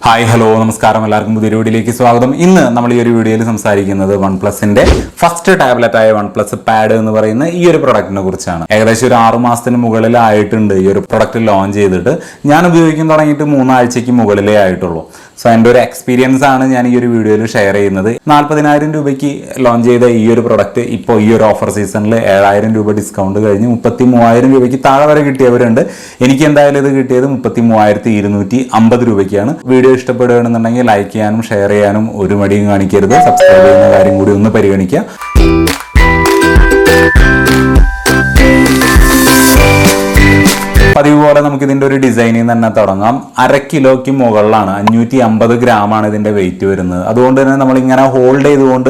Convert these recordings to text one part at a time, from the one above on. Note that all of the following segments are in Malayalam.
ഹായ് ഹലോ നമസ്കാരം എല്ലാവർക്കും പുതിയൊരു വീഡിയോയിലേക്ക് സ്വാഗതം. ഇന്ന് നമ്മൾ ഈ ഒരു വീഡിയോയിൽ സംസാരിക്കുന്നത് OnePlusന്റെ ഫസ്റ്റ് ടാബ്ലറ്റ് ആയ OnePlus Pad എന്ന് പറയുന്ന ഈ ഒരു പ്രൊഡക്റ്റിനെ കുറിച്ചാണ്. ഏകദേശം ഒരു 6 മാസത്തിന് മുകളിലായിട്ടുണ്ട് ഈ ഒരു പ്രൊഡക്റ്റ് ലോഞ്ച് ചെയ്തിട്ട്. ഞാൻ ഉപയോഗിക്കാൻ തുടങ്ങിയിട്ട് 3 ആഴ്ചയ്ക്ക് മുകളിലേ ആയിട്ടുള്ളൂ. സോ എൻ്റെ ഒരു എക്സ്പീരിയൻസ് ആണ് ഞാൻ ഈ ഒരു വീഡിയോയിൽ ഷെയർ ചെയ്യുന്നത്. 40,000 രൂപയ്ക്ക് ലോഞ്ച് ചെയ്ത ഈ ഒരു പ്രൊഡക്റ്റ് ഇപ്പോൾ ഈ ഒരു ഓഫർ സീസണിൽ 7,000 രൂപ ഡിസ്കൗണ്ട് കഴിഞ്ഞ് 33,000 രൂപയ്ക്ക് താഴെ വരെ കിട്ടിയവരുണ്ട്. എനിക്ക് എന്തായാലും ഇത് കിട്ടിയത് 33,250 രൂപയ്ക്കാണ്. വീഡിയോ ഇഷ്ടപ്പെടുകയാണെന്നുണ്ടെങ്കിൽ ലൈക്ക് ചെയ്യാനും ഷെയർ ചെയ്യാനും ഒരു മടിയും കാണിക്കരുത്. സബ്സ്ക്രൈബ് ചെയ്യുന്ന കാര്യം കൂടി ഒന്ന് പരിഗണിക്കുക. പതിവ് പോലെ നമുക്ക് ഇതിന്റെ ഒരു ഡിസൈനിൽ തന്നെ തുടങ്ങാം. 1/2 കിലോയ്ക്ക് മുകളിലാണ്, 550 ഗ്രാമാണ് ഇതിന്റെ വെയിറ്റ് വരുന്നത്. അതുകൊണ്ട് തന്നെ നമ്മൾ ഇങ്ങനെ ഹോൾഡ് ചെയ്തുകൊണ്ട്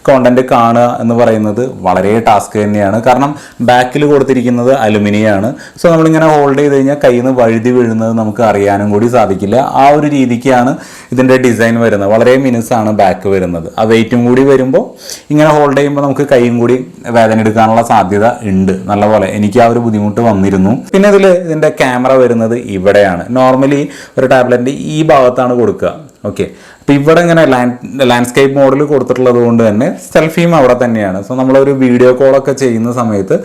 കോണ്ടന്റ് കാണുക എന്ന് പറയുന്നത് വളരെ ടാസ്ക് തന്നെയാണ്. കാരണം ബാക്കിൽ കൊടുത്തിരിക്കുന്നത് അലുമിനിയാണ്. സോ നമ്മളിങ്ങനെ ഹോൾഡ് ചെയ്ത് കഴിഞ്ഞാൽ കയ്യിൽ നിന്ന് വഴുതി വീഴുന്നത് നമുക്ക് അറിയാനും കൂടി സാധിക്കില്ല. ആ ഒരു രീതിക്കാണ് ഇതിന്റെ ഡിസൈൻ വരുന്നത്. വളരെ മിനുസാണ് ബാക്ക് വരുന്നത്. ആ വെയിറ്റും കൂടി വരുമ്പോൾ ഇങ്ങനെ ഹോൾഡ് ചെയ്യുമ്പോൾ നമുക്ക് കൈയും കൂടി വേദന എടുക്കാനുള്ള സാധ്യത ഉണ്ട്. നല്ലപോലെ എനിക്ക് ആ ഒരു ബുദ്ധിമുട്ട് വന്നിരുന്നു. പിന്നെ ഇതിന്റെ ക്യാമറ വരുന്നത് ഇവിടെയാണ്. നോർമലി ഒരു ടാബ്ലറ്റിന്റെ ഈ ഭാഗത്താണ് കൊടുക്കുക. ഓക്കെ, അപ്പൊ ഇവിടെ ഇങ്ങനെ ലാൻഡ്സ്കേപ്പ് മോഡിൽ കൊടുത്തിട്ടുള്ളത് കൊണ്ട് തന്നെ സെൽഫിയും അവിടെ തന്നെയാണ്. സോ നമ്മളൊരു വീഡിയോ കോളൊക്കെ ചെയ്യുന്ന സമയത്ത്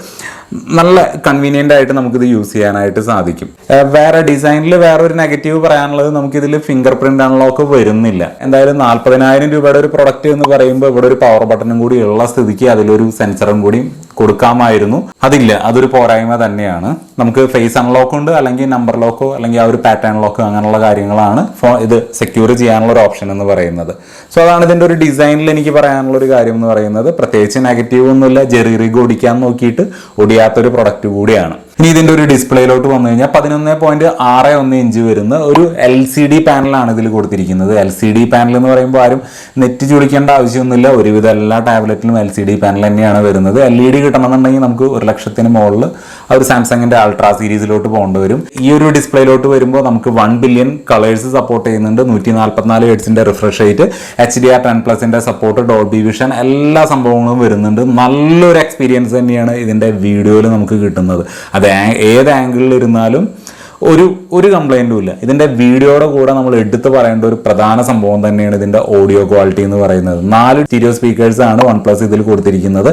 നല്ല കൺവീനിയന്റ് ആയിട്ട് നമുക്കിത് യൂസ് ചെയ്യാനായിട്ട് സാധിക്കും. വേറെ ഡിസൈനിൽ വേറെ ഒരു നെഗറ്റീവ് പറയാനുള്ളത്, നമുക്കിതിൽ ഫിംഗർ പ്രിന്റ് അൺലോക്ക് വരുന്നില്ല. എന്തായാലും 40,000 രൂപയുടെ ഒരു പ്രൊഡക്റ്റ് എന്ന് പറയുമ്പോൾ ഇവിടെ ഒരു പവർ ബട്ടണും കൂടി ഉള്ള സ്ഥിതിക്ക് അതിലൊരു സെൻസറും കൂടി കൊടുക്കാമായിരുന്നു. അതില്ല, അതൊരു പോരായ്മ തന്നെയാണ്. നമുക്ക് ഫേസ് അൺലോക്ക് ഉണ്ട്, അല്ലെങ്കിൽ നമ്പർ ലോക്കോ അല്ലെങ്കിൽ ആ ഒരു പാറ്റേൺ ലോക്കോ അങ്ങനെയുള്ള കാര്യങ്ങളാണ് ഇത് സെക്യൂർ ചെയ്യാനുള്ള ഒരു ഓപ്ഷൻ എന്ന് പറയുന്നത്. സോ അതാണ് ഇതിന്റെ ഒരു ഡിസൈനിൽ എനിക്ക് പറയാനുള്ള ഒരു കാര്യം എന്ന് പറയുന്നത്. പ്രത്യേകിച്ച് നെഗറ്റീവ് ഒന്നുമില്ല. ജെറി റിഗ് ഓടിക്കാൻ നോക്കിയിട്ട് ഒടിയാത്തൊരു പ്രൊഡക്റ്റ് കൂടിയാണ്. ഇനി ഇതിന്റെ ഒരു ഡിസ്പ്ലേയിലോട്ട് വന്നു കഴിഞ്ഞാൽ 11.61 ഇഞ്ച് വരുന്ന ഒരു LCD പാനലാണ് ഇതിൽ കൊടുത്തിരിക്കുന്നത്. LCD പാനൽ എന്ന് പറയുമ്പോൾ ആരും നെറ്റ് ചുളിക്കേണ്ട ആവശ്യമൊന്നുമില്ല. ഒരുവിധ എല്ലാ ടാബ്ലറ്റിലും LCD പാനൽ തന്നെയാണ് വരുന്നത്. LED കിട്ടണമെന്നുണ്ടെങ്കിൽ നമുക്ക് 1,00,000 മുകളിൽ ആ ഒരു സാംസങ്ങിന്റെ അൾട്രാ സീരീസിലോട്ട് പോകേണ്ടി വരും. ഈ ഒരു ഡിസ്പ്ലേയിലോട്ട് വരുമ്പോൾ നമുക്ക് 1 ബില്യൺ കളേഴ്സ് സപ്പോർട്ട് ചെയ്യുന്നുണ്ട്. 144 ഹെർട്സിന്റെ റിഫ്രഷ് റേറ്റ്, HDR10+ന്റെ സപ്പോർട്ട്, ഡോൾബി വിഷൻ, എല്ലാ സംഭവങ്ങളും വരുന്നുണ്ട്. നല്ലൊരു എക്സ്പീരിയൻസ് തന്നെയാണ് ഇതിന്റെ വീഡിയോയിൽ നമുക്ക് കിട്ടുന്നത്. അത് ഏത് ആംഗിളിൽ ഇരുന്നാലും ഒരു കംപ്ലൈൻറ്റും ഇല്ല. ഇതിന്റെ വീഡിയോയുടെ കൂടെ നമ്മൾ എടുത്തു പറയേണ്ട ഒരു പ്രധാന സംഭവം തന്നെയാണ് ഇതിന്റെ ഓഡിയോ ക്വാളിറ്റി എന്ന് പറയുന്നത്. 4 സ്റ്റീരിയോ സ്പീക്കേഴ്സ് ആണ് OnePlus ഇതിൽ കൊടുത്തിരിക്കുന്നത്.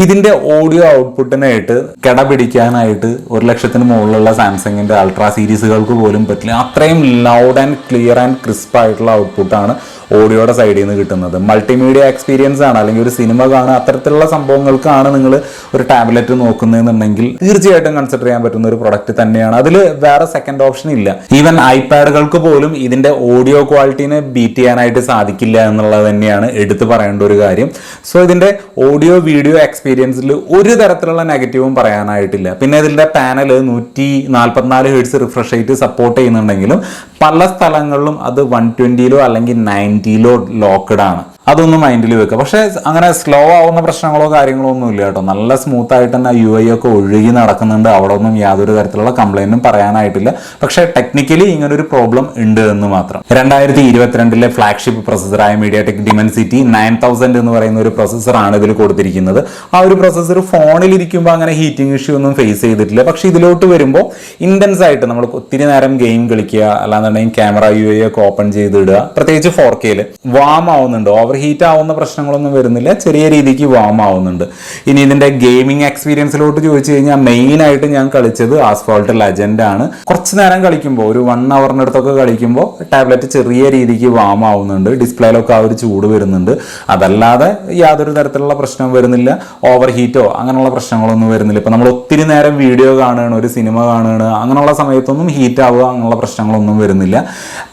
ഇതിന്റെ ഓഡിയോ ഔട്ട്പുട്ടിനായിട്ട് കിടപിടിക്കാനായിട്ട് 1,00,000 മുകളിലുള്ള സാംസങ്ങിന്റെ അൾട്രാ സീരീസുകൾക്ക് പോലും പറ്റില്ല. അത്രയും loud and clear and crisp ആയിട്ടുള്ള ഔട്ട്പുട്ടാണ് ഓഡിയോയുടെ സൈഡിൽ നിന്ന് കിട്ടുന്നത്. മൾട്ടിമീഡിയ എക്സ്പീരിയൻസ് ആണ്, അല്ലെങ്കിൽ ഒരു സിനിമ കാണുക, അത്തരത്തിലുള്ള സംഭവങ്ങൾക്കാണ് നിങ്ങൾ ഒരു ടാബ്ലറ്റ് നോക്കുന്നതെന്നുണ്ടെങ്കിൽ തീർച്ചയായിട്ടും കൺസിഡർ ചെയ്യാൻ പറ്റുന്ന ഒരു പ്രൊഡക്റ്റ് തന്നെയാണ്. അതിൽ വേറെ സെക്കൻഡ് ഓപ്ഷൻ ഇല്ല. ഈവൻ ഐപാഡുകൾക്ക് പോലും ഇതിന്റെ ഓഡിയോ ക്വാളിറ്റിനെ ബീറ്റ് ചെയ്യാനായിട്ട് സാധിക്കില്ല എന്നുള്ളത് തന്നെയാണ് എടുത്തു പറയേണ്ട ഒരു കാര്യം. സോ ഇതിന്റെ ഓഡിയോ വീഡിയോ എക്സ്പീരിയൻസിൽ ഒരു തരത്തിലുള്ള നെഗറ്റീവും പറയാനായിട്ടില്ല. പിന്നെ ഇതിന്റെ panel 144 hertz refresh rate support ചെയ്യുന്നുണ്ടെങ്കിലും പല സ്ഥലങ്ങളിലും അത് 120 അല്ലെങ്കിൽ 90 ലോക്ക്ഡ് ആണ്. അതൊന്നും മൈൻഡിൽ വെക്കുക. പക്ഷെ അങ്ങനെ സ്ലോ ആവുന്ന പ്രശ്നങ്ങളോ കാര്യങ്ങളോ ഒന്നും ഇല്ല കേട്ടോ. നല്ല സ്മൂത്ത് ആയിട്ട് തന്നെ UI ഒക്കെ ഒഴുകി നടക്കുന്നുണ്ട്. അവിടെ ഒന്നും യാതൊരു തരത്തിലുള്ള കംപ്ലൈന്റും പറയാനായിട്ടില്ല. പക്ഷെ ടെക്നിക്കലി ഇങ്ങനെ ഒരു പ്രോബ്ലം ഉണ്ട് എന്ന് മാത്രം. 2022 ഫ്ലാഗ്ഷിപ്പ് പ്രൊസസറായ MediaTek Dimensity 9000 എന്ന് പറയുന്ന ഒരു പ്രൊസസറാണ് ഇതിൽ കൊടുത്തിരിക്കുന്നത്. ആ ഒരു പ്രൊസസർ ഫോണിൽ ഇരിക്കുമ്പോൾ അങ്ങനെ ഹീറ്റിംഗ് ഇഷ്യൂ ഒന്നും ഫേസ് ചെയ്തിട്ടില്ല. പക്ഷെ ഇതിലോട്ട് വരുമ്പോൾ ഇന്റൻസ് ആയിട്ട് നമ്മൾ ഒത്തിരി നേരം ഗെയിം കളിക്കുക, അല്ലാന്നുണ്ടെങ്കിൽ ക്യാമറ UI ഒക്കെ ഓപ്പൺ ചെയ്തിടുക, പ്രത്യേകിച്ച് 4K വാം ആവുന്നുണ്ട്. ഓവർ ഹീറ്റ് ആവുന്ന പ്രശ്നങ്ങളൊന്നും വരുന്നില്ല. ചെറിയ രീതിക്ക് വാം ആവുന്നുണ്ട്. ഇനി ഇതിന്റെ ഗെയിമിംഗ് എക്സ്പീരിയൻസിലോട്ട് ചോദിച്ചു കഴിഞ്ഞാൽ മെയിൻ ആയിട്ട് ഞാൻ കളിച്ചത് ആസ്ഫാൾട്ട് ലെജൻഡ് ആണ്. കുറച്ച് നേരം കളിക്കുമ്പോൾ ഒരു 1 അവറിനടുത്തൊക്കെ കളിക്കുമ്പോൾ ടാബ്ലറ്റ് ചെറിയ രീതിക്ക് വാം ആവുന്നുണ്ട്. ഡിസ്പ്ലേയിലൊക്കെ ആ ഒരു ചൂട് വരുന്നുണ്ട്. അതല്ലാതെ യാതൊരു തരത്തിലുള്ള പ്രശ്നം വരുന്നില്ല. ഓവർ ഹീറ്റോ അങ്ങനെയുള്ള പ്രശ്നങ്ങളൊന്നും വരുന്നില്ല. ഇപ്പൊ നമ്മൾ ഒത്തിരി നേരം വീഡിയോ കാണുകയാണ്, ഒരു സിനിമ കാണുകയാണ്, അങ്ങനെയുള്ള സമയത്തൊന്നും ഹീറ്റ് ആവുക അങ്ങനെയുള്ള പ്രശ്നങ്ങളൊന്നും വരുന്നില്ല.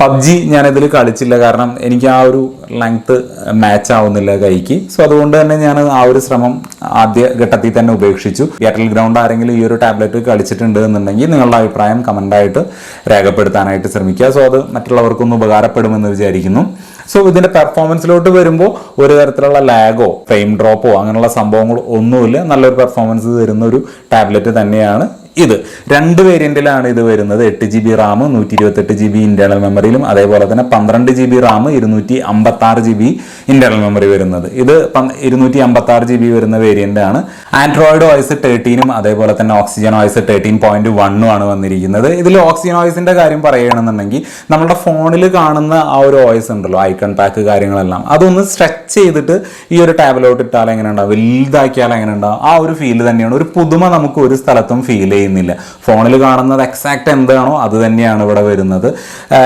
PUBG ഞാനിതിൽ കളിച്ചില്ല. കാരണം എനിക്ക് ആ ഒരു ലെങ്ത് മാച്ച് ആവുന്നില്ല കൈക്ക്. സോ അതുകൊണ്ട് തന്നെ ഞാൻ ആ ഒരു ശ്രമം ആദ്യ ഘട്ടത്തിൽ തന്നെ ഉപേക്ഷിച്ചു. ബാറ്റിൽ ഗ്രൗണ്ട് ആരെങ്കിലും ഈ ഒരു ടാബ്ലറ്റ് കളിച്ചിട്ടുണ്ട് എന്നുണ്ടെങ്കിൽ നിങ്ങളുടെ അഭിപ്രായം കമന്റായിട്ട് രേഖപ്പെടുത്താനായിട്ട് ശ്രമിക്കുക. സോ അത് മറ്റുള്ളവർക്കൊന്ന് ഉപകാരപ്പെടുമെന്ന് വിചാരിക്കുന്നു. സോ ഇതിന്റെ പെർഫോമൻസിലോട്ട് വരുമ്പോൾ ഒരു തരത്തിലുള്ള ലാഗോ ഫ്രെയിം ഡ്രോപ്പോ അങ്ങനെയുള്ള സംഭവങ്ങൾ ഒന്നുമില്ല. നല്ലൊരു പെർഫോമൻസ് തരുന്ന ഒരു ടാബ്ലറ്റ് തന്നെയാണ്. ഇത് രണ്ട് വേരിയന്റിലാണ് ഇത് വരുന്നത്. 8GB റാം 128GB ഇന്റേണൽ മെമ്മറിയിലും അതേപോലെ തന്നെ 12GB Ram 256GB internal memory വരുന്നത്. ഇത് 256GB വരുന്ന വേരിയന്റ് ആണ്. ആൻഡ്രോയിഡ് OS 13 അതേപോലെ തന്നെ ഓക്സിജൻ OS 13.1 ആണ് വന്നിരിക്കുന്നത്. ഇതിൽ ഓക്സിജൻ OSന്റെ കാര്യം പറയുകയാണെന്നുണ്ടെങ്കിൽ നമ്മുടെ ഫോണിൽ കാണുന്ന ആ ഒരു OS ഉണ്ടല്ലോ, ഐക്കൺ പാക്ക് കാര്യങ്ങളെല്ലാം, അതൊന്ന് സ്ട്രെച്ച് ചെയ്തിട്ട് ഈ ഒരു ടാബിലോട്ട് ഇട്ടാൽ എങ്ങനെ ഉണ്ടാവും, വലുതാക്കിയാൽ എങ്ങനെ ഉണ്ടാവും, ആ ഒരു ഫീൽ തന്നെയാണ്. ഒരു പുതുമ നമുക്ക് ഒരു സ്ഥലത്തും ഫീൽ ചെയ്യുന്നില്ല. ഫോണിൽ കാണുന്നത് എക്സാക്ട് എന്താണോ അത് തന്നെയാണ് ഇവിടെ വരുന്നത്.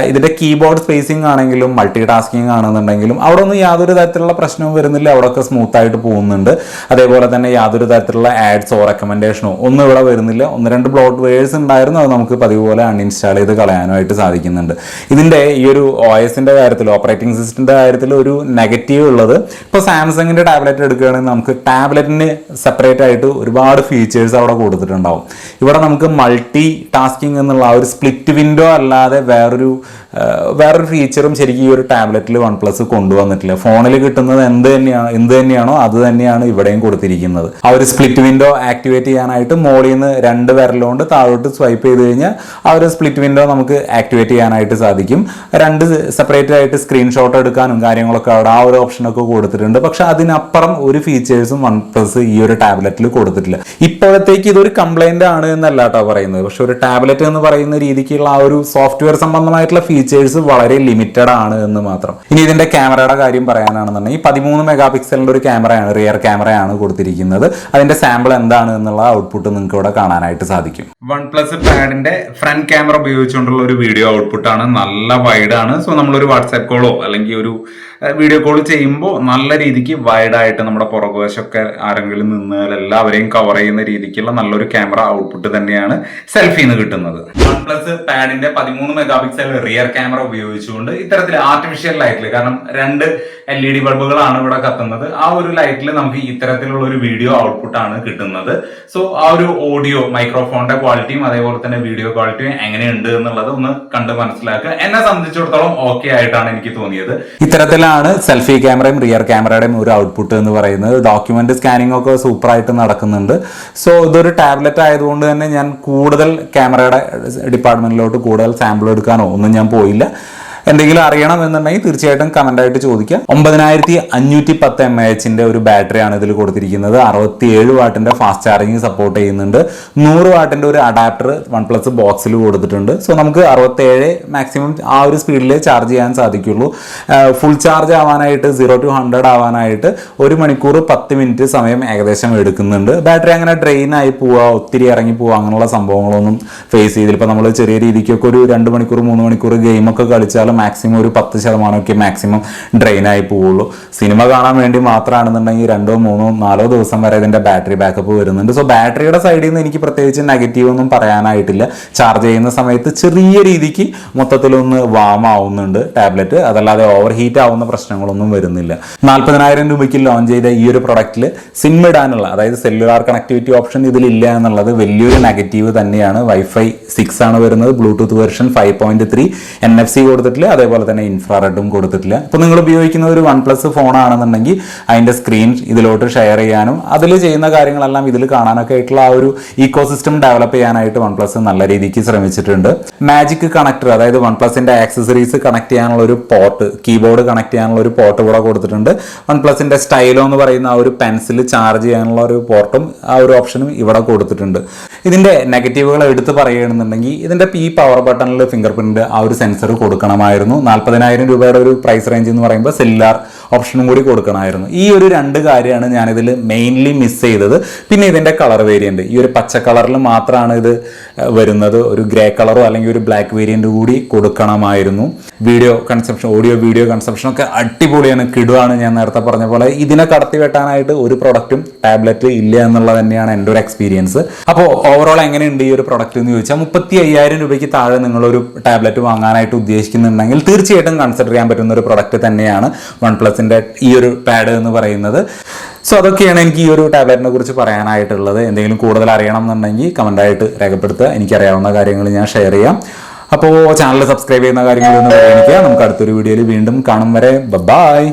ഇതിന്റെ കീബോർഡ് സ്പേസിംഗ് ആണെങ്കിലും മൾട്ടി ടാസ്കിങ് ആണെന്നുണ്ടെങ്കിലും അവിടെ ഒന്നും യാതൊരു തരത്തിലുള്ള പ്രശ്നവും വരുന്നില്ല. അവിടെയൊക്കെ സ്മൂത്ത് ആയിട്ട് പോകുന്നുണ്ട്. അതേപോലെ തന്നെ യാതൊരു തരത്തിലുള്ള ആഡ്സോ റെക്കമെൻഡേഷനോ ഒന്നും ഇവിടെ വരുന്നില്ല. 1-2 ബ്ലോട്ട് വേഴ്സ് ഉണ്ടായിരുന്നു, അത് നമുക്ക് പതിവ് പോലെ അൺഇൻസ്റ്റാൾ ചെയ്ത് കളയാനായിട്ട് സാധിക്കുന്നുണ്ട്. ഇതിന്റെ ഈ ഒരു OSന്റെ കാര്യത്തിൽ, ഓപ്പറേറ്റിംഗ് സിസ്റ്റത്തിന്റെ കാര്യത്തിൽ ഒരു നെഗറ്റീവ് ഉള്ളത്, ഇപ്പോൾ സാംസങ്ങിന്റെ ടാബ്ലറ്റ് എടുക്കുകയാണെങ്കിൽ നമുക്ക് ടാബ്ലറ്റിന് സെപ്പറേറ്റ് ആയിട്ട് ഒരുപാട് ഫീച്ചേഴ്സ് അവിടെ കൊടുത്തിട്ടുണ്ടാവും. ഇവിടെ നമുക്ക് മൾട്ടി ടാസ്കിങ് എന്നുള്ള ആ ഒരു സ്പ്ലിറ്റ് വിൻഡോ അല്ലാതെ വേറൊരു ഫീച്ചറും ശരിക്കും ഈ ഒരു ടാബ്ലറ്റിൽ OnePlus കൊണ്ടുവന്നിട്ടില്ല. ഫോണിൽ കിട്ടുന്നത് എന്ത് തന്നെയാണോ അത് തന്നെയാണ് ഇവിടെയും കൊടുത്തിരിക്കുന്നത്. ആ ഒരു സ്പ്ലിറ്റ് വിൻഡോ ആക്ടിവേറ്റ് ചെയ്യാനായിട്ട് മോളിൽ നിന്ന് 2 വിരലുകൊണ്ട് താഴോട്ട് സ്വൈപ്പ് ചെയ്ത് കഴിഞ്ഞാൽ ആ ഒരു സ്പ്ലിറ്റ് വിൻഡോ നമുക്ക് ആക്ടിവേറ്റ് ചെയ്യാനായിട്ട് സാധിക്കും. 2 സെപ്പറേറ്റ് ആയിട്ട് സ്ക്രീൻഷോട്ട് എടുക്കാനും കാര്യങ്ങളൊക്കെ അവിടെ ആ ഒരു ഓപ്ഷനൊക്കെ കൊടുത്തിട്ടുണ്ട്. പക്ഷെ അതിനപ്പുറം ഒരു ഫീച്ചേഴ്സും OnePlus ഈ ഒരു ടാബ്ലറ്റിൽ കൊടുത്തിട്ടില്ല. ഇപ്പോഴത്തേക്ക് ഇതൊരു കംപ്ലൈന്റ് ആണ് എന്നല്ല കേട്ടോ പറയുന്നത്. പക്ഷെ ഒരു ടാബ്ലറ്റ് എന്ന് പറയുന്ന രീതിക്കുള്ള ആ ഒരു സോഫ്റ്റ്വെയർ സംബന്ധമായിട്ടുള്ള ഫീച്ചേഴ്സ് വളരെ ലിമിറ്റഡ് ആണ് എന്ന് മാത്രം. ഇനി ഇതിന്റെ ക്യാമറയുടെ കാര്യം പറയാനാണെന്നുണ്ടെങ്കിൽ 13 മെഗാ പിക്സലിന്റെ ഒരു ക്യാമറയാണ്, റിയർ ക്യാമറയാണ് കൊടുത്തിരിക്കുന്നത്. അതിന്റെ സാമ്പിൾ എന്താണ് എന്നുള്ള ഔട്ട്പുട്ട് നിങ്ങൾക്ക് ഇവിടെ കാണാനായിട്ട് സാധിക്കും. OnePlus പാഡിന്റെ ഫ്രണ്ട് ക്യാമറ ഉപയോഗിച്ചുകൊണ്ടുള്ള ഒരു വീഡിയോ ഔട്ട്പുട്ട് ആണ്. നല്ല വൈഡ് ആണ്. സോ നമ്മളൊരു വാട്സാപ്പ് കോളോ അല്ലെങ്കിൽ ഒരു വീഡിയോ കോൾ ചെയ്യുമ്പോൾ നല്ല രീതിക്ക് വൈഡായിട്ട് നമ്മുടെ പുറകുവശമൊക്കെ ആരെങ്കിലും നിന്നാൽ എല്ലാവരെയും കവർ ചെയ്യുന്ന രീതിക്കുള്ള നല്ലൊരു ക്യാമറ ഔട്ട്പുട്ട് തന്നെയാണ് സെൽഫിന്ന് കിട്ടുന്നത്. OnePlus പാഡിന്റെ 13 mega pixel rear camera ഉപയോഗിച്ചുകൊണ്ട് ഇത്തരത്തിൽ ആർട്ടിഫിഷ്യൽ ലൈറ്റിൽ, കാരണം 2 LED ബൾബുകളാണ് ഇവിടെ കത്തുന്നത്, ആ ഒരു ലൈറ്റിൽ നമുക്ക് ഇത്തരത്തിലുള്ള ഒരു വീഡിയോ ഔട്ട്പുട്ട് ആണ് കിട്ടുന്നത്. സോ ആ ഒരു ഓഡിയോ മൈക്രോഫോണിന്റെ ക്വാളിറ്റിയും അതേപോലെ തന്നെ വീഡിയോ ക്വാളിറ്റിയും എങ്ങനെയുണ്ട് എന്നുള്ളത് ഒന്ന് കണ്ട് മനസ്സിലാക്കുക. എന്നെ സംബന്ധിച്ചിടത്തോളം ഓക്കെ ആയിട്ടാണ് എനിക്ക് തോന്നിയത്. ഇത്തരത്തിലാണ് സെൽഫി ക്യാമറയും റിയർ ക്യാമറയുടെയും ഒരു ഔട്ട്പുട്ട് എന്ന് പറയുന്നത്. ഡോക്യുമെന്റ് സ്കാനിങ് ഒക്കെ സൂപ്പർ ആയിട്ട് നടക്കുന്നുണ്ട്. സോ ഇതൊരു ടാബ്ലറ്റ് ആയതുകൊണ്ട് തന്നെ ഞാൻ കൂടുതൽ ക്യാമറയുടെ ഡിപ്പാർട്ട്മെന്റിലോട്ട് കൂടുതൽ സാമ്പിൾ എടുക്കാനോ ഒന്നും ഞാൻ പോയില്ല. എന്തെങ്കിലും അറിയണം എന്നുണ്ടെങ്കിൽ തീർച്ചയായിട്ടും കമന്റ് ആയിട്ട് ചോദിക്കാം. 9510 mAh ഒരു ബാറ്ററിയാണ് ഇതിൽ കൊടുത്തിരിക്കുന്നത്. 67 വാട്ടിന്റെ ഫാസ്റ്റ് ചാർജിങ് സപ്പോർട്ട് ചെയ്യുന്നുണ്ട്. 100 വാട്ടിന്റെ ഒരു അഡാപ്റ്റർ OnePlus ബോക്സിൽ കൊടുത്തിട്ടുണ്ട്. സോ നമുക്ക് 67 മാക്സിമം ആ ഒരു സ്പീഡിൽ ചാർജ് ചെയ്യാൻ സാധിക്കുള്ളൂ. ഫുൾ ചാർജ് ആവാനായിട്ട് 0 to 100 ആവാനായിട്ട് 1 മണിക്കൂർ 10 മിനിറ്റ് സമയം ഏകദേശം എടുക്കുന്നുണ്ട്. ബാറ്ററി അങ്ങനെ ഡ്രെയിൻ ആയി പോവുക, ഒത്തിരി ഇറങ്ങി പോവുക അങ്ങനെയുള്ള സംഭവങ്ങളൊന്നും ഫേസ് ചെയ്തില്ല. ഇപ്പൊ നമ്മൾ ചെറിയ രീതിക്കൊക്കെ ഒരു 2 മണിക്കൂർ 3 മണിക്കൂർ ഗെയിമൊക്കെ കളിച്ചാലും മാക്സിമം ഒരു 10% മാക്സിമം ഡ്രെയിൻ ആയി പോവുള്ളൂ. സിനിമ കാണാൻ വേണ്ടി മാത്രമാണെന്നുണ്ടെങ്കിൽ 2, 3, 4 ദിവസം വരെ ഇതിന്റെ ബാറ്ററി ബാക്കപ്പ് വരുന്നുണ്ട്. സോ ബാറ്ററിയുടെ സൈഡിൽ നിന്ന് എനിക്ക് പ്രത്യേകിച്ച് നെഗറ്റീവ് ഒന്നും പറയാനായിട്ടില്ല. ചാർജ് ചെയ്യുന്ന സമയത്ത് ചെറിയ രീതിക്ക് മൊത്തത്തിലൊന്ന് വാം ആവുന്നുണ്ട് ടാബ്ലറ്റ്, അതല്ലാതെ ഓവർ ഹീറ്റ് ആവുന്ന പ്രശ്നങ്ങളൊന്നും വരുന്നില്ല. 40,000 രൂപയ്ക്ക് ലോഞ്ച് ചെയ്ത ഈ ഒരു പ്രൊഡക്റ്റിൽ സിം ഇടാനുള്ള, അതായത് സെല്ലുലാർ കണക്ടിവിറ്റി ഓപ്ഷൻ ഇതിലില്ല എന്നുള്ളത് വലിയൊരു നെഗറ്റീവ് തന്നെയാണ്. Wi-Fi 6 ആണ് വരുന്നത്, ബ്ലൂടൂത്ത് വെർഷൻ 5.3, NFC കൊടുത്തിട്ടില്ല, അതേപോലെ തന്നെ ഇൻഫ്രാറെഡും കൊടുത്തിട്ടില്ല. ഇപ്പോൾ നിങ്ങൾ ഉപയോഗിക്കുന്ന ഒരു OnePlus ഫോൺ ആണെന്നുണ്ടെങ്കിൽ അതിന്റെ സ്ക്രീൻ ഇതിലോട്ട് ഷെയർ ചെയ്യാനും അതിൽ ചെയ്യുന്ന കാര്യങ്ങളെല്ലാം ഇതിൽ കാണാനൊക്കെ ആയിട്ടുള്ള ആ ഒരു ഈക്കോ സിസ്റ്റം ഡെവലപ്പ് ചെയ്യാനായിട്ട് OnePlus നല്ല രീതിക്ക് ശ്രമിച്ചിട്ടുണ്ട്. മാജിക് കണക്ടർ, അതായത് OnePlusന്റെ ആക്സസറീസ് കണക്ട് ചെയ്യാനുള്ള ഒരു പോർട്ട്, കീബോർഡ് കണക്ട് ചെയ്യാനുള്ള ഒരു പോർട്ട് ഇവിടെ കൊടുത്തിട്ടുണ്ട്. OnePlusന്റെ സ്റ്റൈലോ എന്ന് പറയുന്ന ആ ഒരു പെൻസിൽ ചാർജ് ചെയ്യാനുള്ള ഒരു പോർട്ടും ആ ഒരു ഓപ്ഷനും ഇവിടെ കൊടുത്തിട്ടുണ്ട്. ഇതിന്റെ നെഗറ്റീവുകൾ എടുത്ത് പറയുകയാണെന്നുണ്ടെങ്കിൽ ഇതിന്റെ ഈ പവർ ബട്ടണിൽ ഫിംഗർ പ്രിന്റ് ആ ഒരു സെൻസർ കൊടുക്കണമായിരുന്നു. 40,000 രൂപയുടെ ഒരു പ്രൈസ് റേഞ്ച് എന്ന് പറയുമ്പോൾ സെല്ലുലാർ ഓപ്ഷനും കൂടി കൊടുക്കണമായിരുന്നു. ഈ ഒരു 2 കാര്യമാണ് ഞാനിതിൽ മെയിൻലി മിസ് ചെയ്തത്. പിന്നെ ഇതിന്റെ കളർ വേരിയന്റ്, ഈ ഒരു പച്ച കളറിൽ മാത്രമാണ് ഇത് വരുന്നത്. ഒരു ഗ്രേ കളറോ അല്ലെങ്കിൽ ഒരു ബ്ലാക്ക് വേരിയന്റ് കൂടി കൊടുക്കണമായിരുന്നു. Video conception, audio video conception ഒക്കെ അടിപൊളിയാണ്, കിടുവാണ്. ഞാൻ നേരത്തെ പറഞ്ഞ പോലെ ഇതിനെ കടത്തി വെട്ടാനായിട്ട് ഒരു പ്രൊഡക്റ്റും ടാബ്ലറ്റ് ഇല്ല എന്നുള്ളത് തന്നെയാണ് എൻ്റെ ഒരു എക്സ്പീരിയൻസ്. അപ്പോൾ ഓവറോൾ എങ്ങനെയുണ്ട് ഈ ഒരു പ്രൊഡക്റ്റ് എന്ന് ചോദിച്ചാൽ 35,000 രൂപയ്ക്ക് താഴെ നിങ്ങളൊരു ടാബ്ലറ്റ് വാങ്ങാനായിട്ട് ഉദ്ദേശിക്കുന്നുണ്ടെങ്കിൽ തീർച്ചയായിട്ടും കൺസിഡർ ചെയ്യാൻ പറ്റുന്ന ഒരു പ്രൊഡക്റ്റ് തന്നെയാണ് OnePlusന്റെ ഈ ഒരു പാഡ് എന്ന് പറയുന്നത്. സോ അതൊക്കെയാണ് എനിക്ക് ഈ ഒരു ടാബ്ലറ്റിനെ കുറിച്ച് പറയാനായിട്ടുള്ളത്. എന്തെങ്കിലും കൂടുതൽ അറിയണം എന്നുണ്ടെങ്കിൽ കമൻ്റായിട്ട് രേഖപ്പെടുത്തുക. എനിക്കറിയാവുന്ന കാര്യങ്ങൾ ഞാൻ ഷെയർ ചെയ്യാം. അപ്പോൾ ചാനൽ സബ്സ്ക്രൈബ് ചെയ്യുന്ന കാര്യങ്ങളൊന്ന് പരിഗണിക്കുക. നമുക്ക് അടുത്തൊരു വീഡിയോയിൽ വീണ്ടും കാണും വരെ ബൈ.